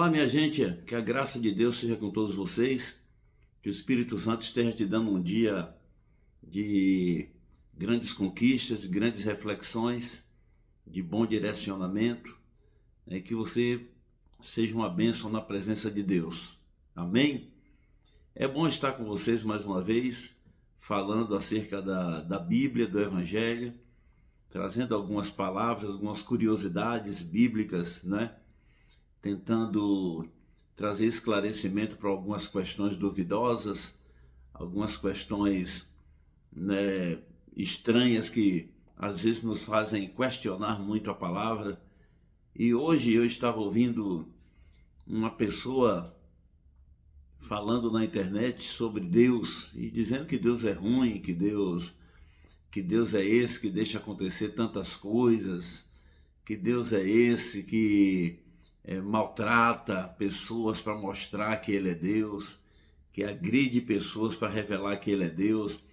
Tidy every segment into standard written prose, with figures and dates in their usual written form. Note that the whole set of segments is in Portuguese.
Olá, minha gente, que a graça de Deus seja com todos vocês, que o Espírito Santo esteja te dando um dia de grandes conquistas, de grandes reflexões, de bom direcionamento, que você seja uma bênção na presença de Deus. Amém? É bom estar com vocês mais uma vez, falando acerca da Bíblia, do Evangelho, trazendo algumas palavras, algumas curiosidades bíblicas, né? Tentando trazer esclarecimento para algumas questões duvidosas, algumas questões, né, estranhas que às vezes nos fazem questionar muito a palavra. E hoje eu estava ouvindo uma pessoa falando na internet sobre Deus e dizendo que Deus é ruim, que Deus é esse que deixa acontecer tantas coisas, que Deus é esse que maltrata pessoas para mostrar que Ele é Deus, que agride pessoas para revelar que Ele é Deus.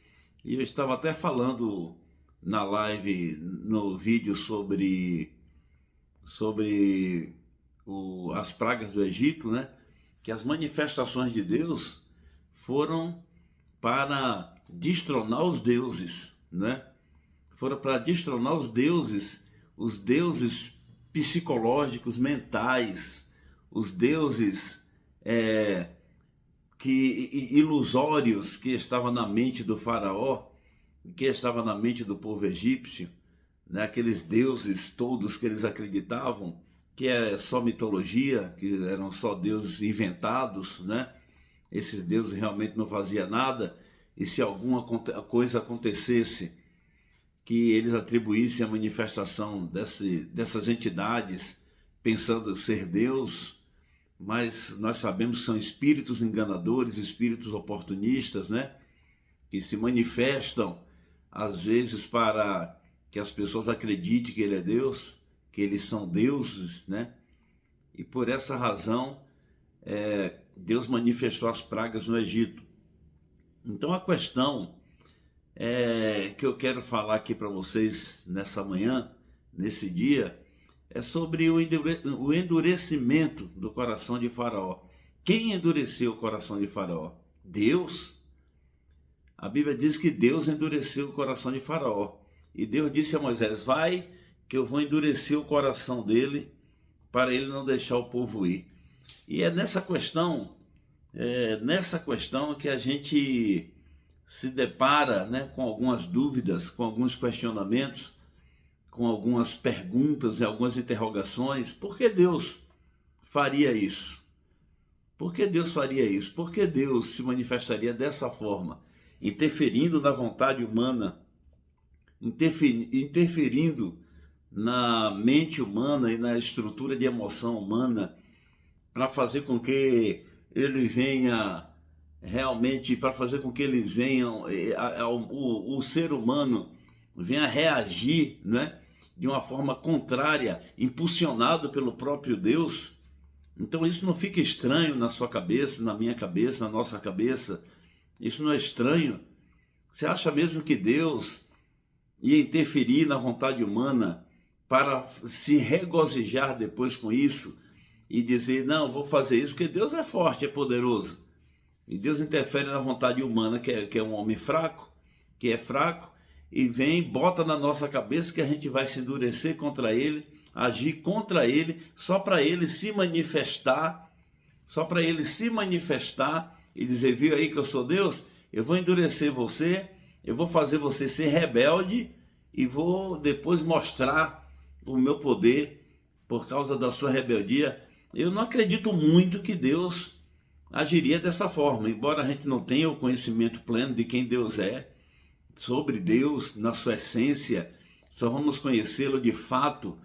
E eu estava até falando na live, no vídeo sobre as pragas do Egito, né? Que as manifestações de Deus foram para destronar os deuses, né? Foram para destronar os deuses psicológicos, mentais, os deuses ilusórios que estavam na mente do faraó, que estavam na mente do povo egípcio, né? Aqueles deuses todos que eles acreditavam que era só mitologia, que eram só deuses inventados, né? Esses deuses realmente não faziam nada, e se alguma coisa acontecesse que eles atribuíssem a manifestação dessas entidades, pensando ser Deus, mas nós sabemos que são espíritos enganadores, espíritos oportunistas, né? Que se manifestam, às vezes, para que as pessoas acreditem que Ele é Deus, que eles são deuses, né? E por essa razão, Deus manifestou as pragas no Egito. Então a questão que eu quero falar aqui para vocês nessa manhã, nesse dia, é sobre o endurecimento do coração de Faraó. Quem endureceu o coração de Faraó? Deus. A Bíblia diz que Deus endureceu o coração de Faraó. E Deus disse a Moisés: vai, que eu vou endurecer o coração dele, para ele não deixar o povo ir. E é nessa questão que a gente se depara, né, com algumas dúvidas, com alguns questionamentos, com algumas perguntas e algumas interrogações. Por que Deus faria isso? Por que Deus faria isso? Por que Deus se manifestaria dessa forma, interferindo na vontade humana, interferindo na mente humana e na estrutura de emoção humana, para fazer com que ele venha realmente, para fazer com que eles venham, o ser humano venha reagir, né, de uma forma contrária, impulsionado pelo próprio Deus. Então isso não fica estranho na sua cabeça, na minha cabeça, na nossa cabeça. Isso não é estranho. Você acha mesmo que Deus ia interferir na vontade humana para se regozijar depois com isso e dizer: não, vou fazer isso, porque Deus é forte, é poderoso? E Deus interfere na vontade humana, que é um homem fraco, que é fraco, e vem, bota na nossa cabeça que a gente vai se endurecer contra ele, agir contra ele, só para ele se manifestar, e dizer: viu aí que eu sou Deus? Eu vou endurecer você, eu vou fazer você ser rebelde e vou depois mostrar o meu poder por causa da sua rebeldia. Eu não acredito muito que Deus agiria dessa forma, embora a gente não tenha o conhecimento pleno de quem Deus é, sobre Deus na sua essência. Só vamos conhecê-lo de fato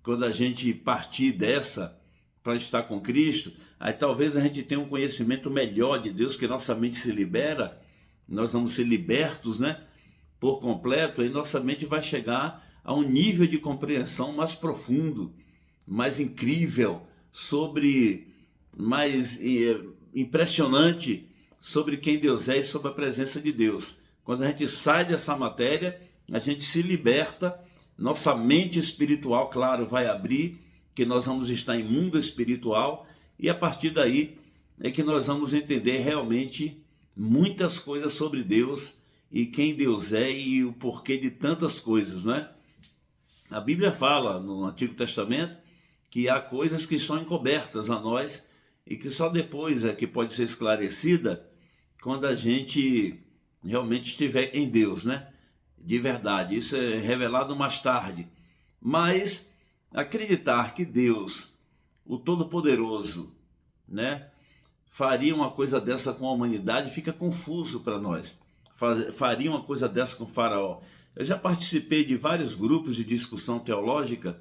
quando a gente partir dessa para estar com Cristo. Aí talvez a gente tenha um conhecimento melhor de Deus, que nossa mente se libera, nós vamos ser libertos, né, por completo, e nossa mente vai chegar a um nível de compreensão mais profundo, mais incrível, mais impressionante sobre quem Deus é e sobre a presença de Deus. Quando a gente sai dessa matéria, a gente se liberta, nossa mente espiritual, claro, vai abrir, que nós vamos estar em mundo espiritual, e a partir daí é que nós vamos entender realmente muitas coisas sobre Deus e quem Deus é e o porquê de tantas coisas, né? A Bíblia fala no Antigo Testamento que há coisas que são encobertas a nós e que só depois é que pode ser esclarecida quando a gente realmente estiver em Deus, né? De verdade, isso é revelado mais tarde. Mas acreditar que Deus, o Todo-Poderoso, né, faria uma coisa dessa com a humanidade fica confuso para nós. Faria uma coisa dessa com o Faraó. Eu já participei de vários grupos de discussão teológica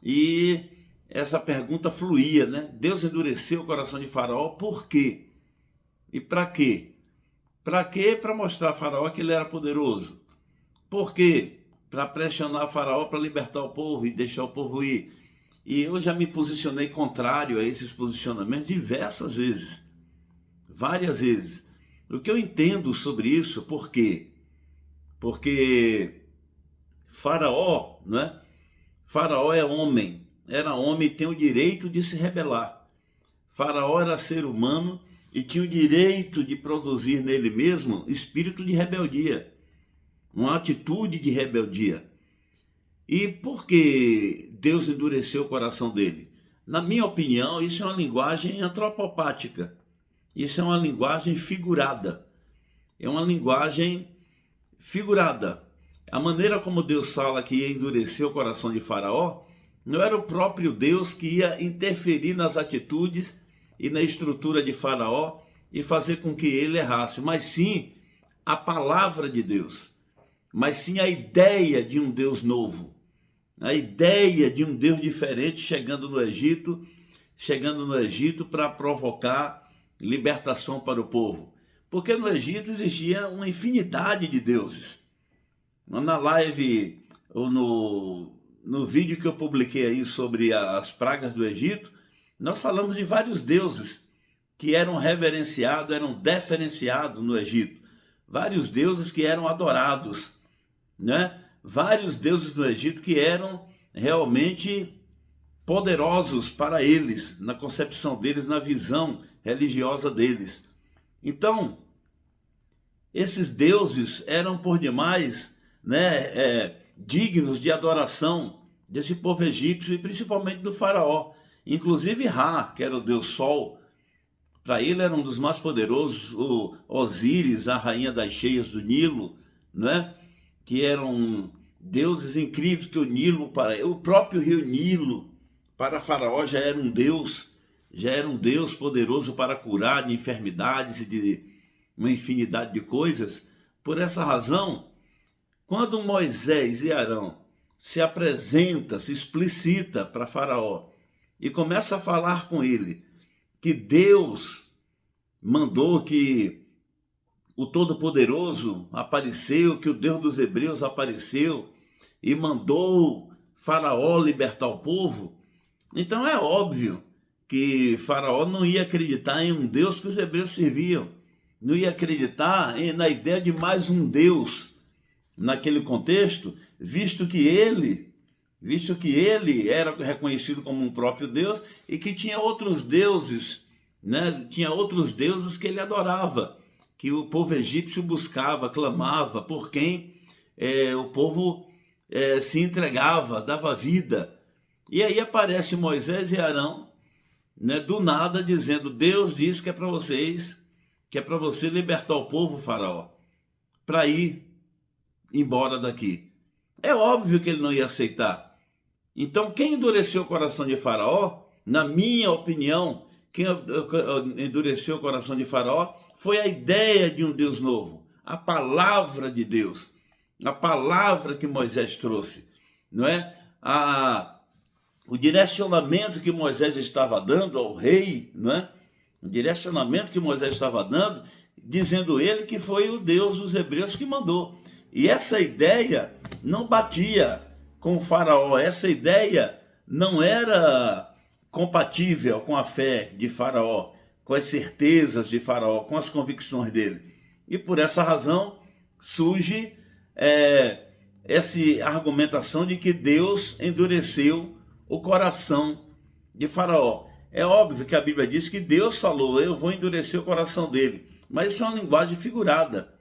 e essa pergunta fluía, né? Deus endureceu o coração de Faraó, por quê? E para quê? Para quê? Para mostrar a Faraó que ele era poderoso. Por quê? Para pressionar Faraó para libertar o povo e deixar o povo ir. E eu já me posicionei contrário a esses posicionamentos diversas vezes. Várias vezes. O que eu entendo sobre isso, por quê? Porque Faraó, né? Faraó é homem. Era homem e tem o direito de se rebelar. Faraó era ser humano e tinha o direito de produzir nele mesmo espírito de rebeldia. Uma atitude de rebeldia. E por que Deus endureceu o coração dele? Na minha opinião, isso é uma linguagem antropopática. Isso é uma linguagem figurada. É uma linguagem figurada. A maneira como Deus fala que ia endurecer o coração de Faraó, não era o próprio Deus que ia interferir nas atitudes e na estrutura de Faraó e fazer com que ele errasse, mas sim a palavra de Deus. Mas sim a ideia de um Deus novo, a ideia de um Deus diferente chegando no Egito para provocar libertação para o povo. Porque no Egito existia uma infinidade de deuses. Na live, ou no vídeo que eu publiquei aí sobre as pragas do Egito, nós falamos de vários deuses que eram reverenciados, eram deferenciados no Egito. Vários deuses que eram adorados, né? Vários deuses do Egito que eram realmente poderosos para eles, na concepção deles, na visão religiosa deles. Então, esses deuses eram por demais, né, dignos de adoração desse povo egípcio e principalmente do faraó. Inclusive Ra, que era o deus Sol, para ele era um dos mais poderosos, o Osíris, a rainha das cheias do Nilo, né? Que eram deuses incríveis, que o próprio rio Nilo, para Faraó já era um Deus poderoso para curar de enfermidades e de uma infinidade de coisas. Por essa razão, quando Moisés e Arão se apresenta, se explicita para Faraó e começa a falar com ele que Deus mandou que o Todo-Poderoso apareceu, que o Deus dos Hebreus apareceu e mandou Faraó libertar o povo, então é óbvio que Faraó não ia acreditar em um Deus que os hebreus serviam, não ia acreditar na ideia de mais um Deus naquele contexto, visto que ele era reconhecido como um próprio Deus e que tinha outros deuses, né? Tinha outros deuses que ele adorava, que o povo egípcio buscava, clamava, por quem o povo se entregava, dava vida. E aí aparece Moisés e Arão, né, do nada, dizendo: Deus diz que é para vocês, que é para você libertar o povo, Faraó, para ir embora daqui. É óbvio que ele não ia aceitar. Então, quem endureceu o coração de Faraó, na minha opinião, quem endureceu o coração de Faraó foi a ideia de um Deus novo, a palavra de Deus, a palavra que Moisés trouxe, não é? O direcionamento que Moisés estava dando ao rei, não é? O direcionamento que Moisés estava dando, dizendo ele que foi o Deus dos hebreus que mandou. E essa ideia não batia com o Faraó, essa ideia não era compatível com a fé de Faraó, com as certezas de Faraó, com as convicções dele. E por essa razão surge essa argumentação de que Deus endureceu o coração de Faraó. É óbvio que a Bíblia diz que Deus falou, eu vou endurecer o coração dele. Mas isso é uma linguagem figurada.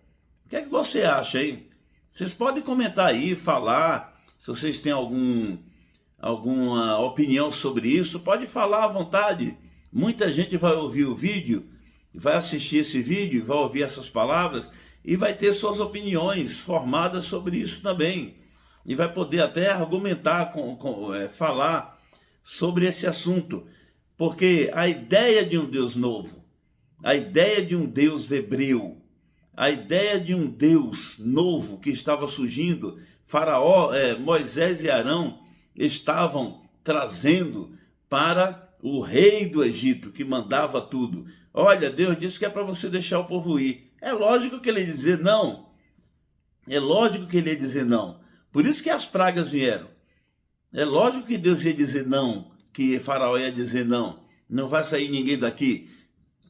O que é que você acha aí? Vocês podem comentar aí, falar, se vocês têm alguma opinião sobre isso, pode falar à vontade. Muita gente vai ouvir o vídeo, vai assistir esse vídeo, vai ouvir essas palavras e vai ter suas opiniões formadas sobre isso também. E vai poder até argumentar, falar sobre esse assunto. Porque a ideia de um Deus novo, a ideia de um Deus hebreu, a ideia de um Deus novo que estava surgindo, Faraó, Moisés e Arão estavam trazendo para o rei do Egito, que mandava tudo. Olha, Deus disse que é para você deixar o povo ir. É lógico que ele ia dizer não. É lógico que ele ia dizer não. Por isso que as pragas vieram. É lógico que Deus ia dizer não, que Faraó ia dizer não. Não vai sair ninguém daqui,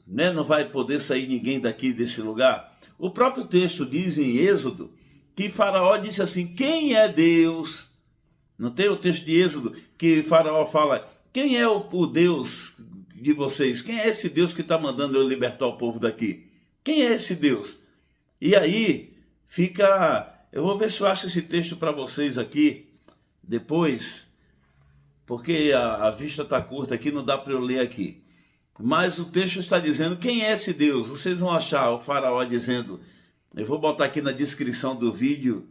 né? Não vai poder sair ninguém daqui desse lugar. O próprio texto diz em Êxodo que Faraó disse assim, quem é Deus? Não tem o texto de Êxodo que Faraó fala, quem é o Deus de vocês? Quem é esse Deus que está mandando eu libertar o povo daqui? Quem é esse Deus? E aí fica... Eu vou ver se eu acho esse texto para vocês aqui depois, porque a vista está curta aqui, não dá para eu ler aqui. Mas o texto está dizendo quem é esse Deus. Vocês vão achar o Faraó dizendo, eu vou botar aqui na descrição do vídeo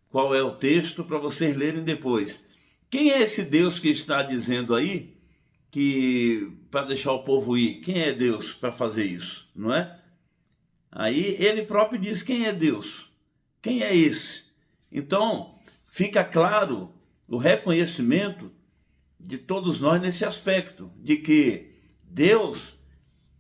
qual é o texto para vocês lerem depois. Quem é esse Deus que está dizendo aí que para deixar o povo ir? Quem é Deus para fazer isso, não é? Aí ele próprio diz quem é Deus. Quem é esse? Então, fica claro o reconhecimento de todos nós nesse aspecto, de que Deus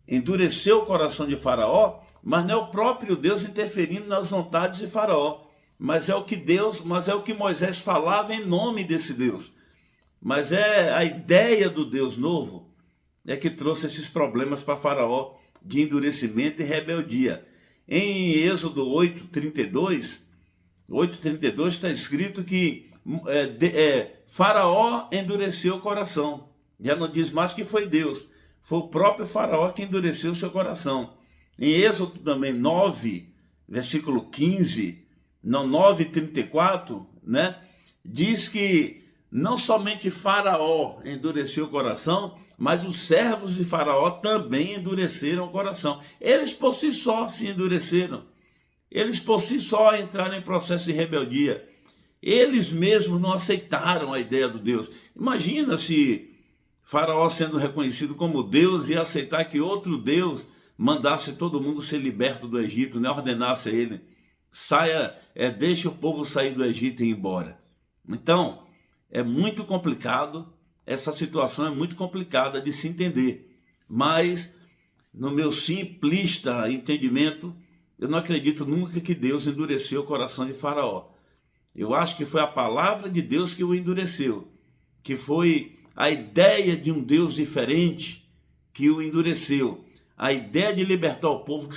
endureceu o coração de Faraó, mas não é o próprio Deus interferindo nas vontades de Faraó, mas é o que Moisés falava em nome desse Deus. Mas é a ideia do Deus novo é que trouxe esses problemas para Faraó de endurecimento e rebeldia. Em Êxodo 8:32 está escrito que Faraó endureceu o coração. Já não diz mais que foi Deus. Foi o próprio Faraó que endureceu o seu coração. Em Êxodo também 9, versículo 15, não 9:34, né? Diz que não somente Faraó endureceu o coração, mas os servos de Faraó também endureceram o coração. Eles por si só se endureceram. Eles por si só entraram em processo de rebeldia. Eles mesmos não aceitaram a ideia do Deus. Imagina se Faraó, sendo reconhecido como Deus, ia aceitar que outro Deus mandasse todo mundo ser liberto do Egito, né? Ordenasse a ele, deixe o povo sair do Egito e ir embora. Então, é muito complicado, essa situação é muito complicada de se entender. Mas, no meu simplista entendimento, eu não acredito nunca que Deus endureceu o coração de Faraó. Eu acho que foi a palavra de Deus que o endureceu, que foi a ideia de um Deus diferente que o endureceu. A ideia de libertar o povo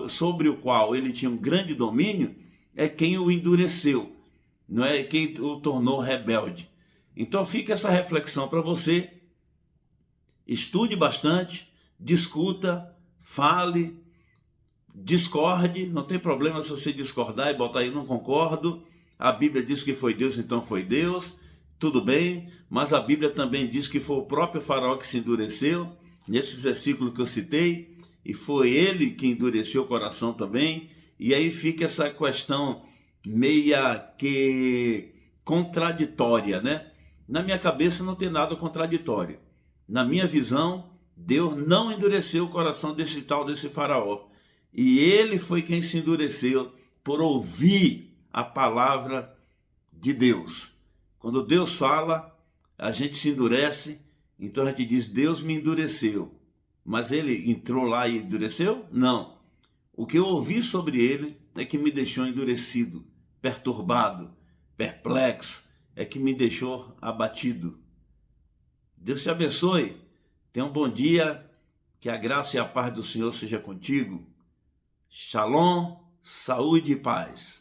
sobre o qual ele tinha um grande domínio é quem o endureceu, não é quem o tornou rebelde. Então fica essa reflexão para você. Estude bastante, discuta, fale, discorde, não tem problema se você discordar e botar aí não concordo. A Bíblia diz que foi Deus, então foi Deus, tudo bem, mas a Bíblia também diz que foi o próprio Faraó que se endureceu, nesses versículos que eu citei, e foi ele que endureceu o coração também, e aí fica essa questão meia que contraditória, né? Na minha cabeça não tem nada contraditório. Na minha visão, Deus não endureceu o coração desse Faraó, e ele foi quem se endureceu por ouvir a palavra de Deus. Quando Deus fala, a gente se endurece, então a gente diz, Deus me endureceu. Mas ele entrou lá e endureceu? Não. O que eu ouvi sobre ele é que me deixou endurecido, perturbado, perplexo, é que me deixou abatido. Deus te abençoe. Tenha um bom dia, que a graça e a paz do Senhor seja contigo. Shalom, saúde e paz.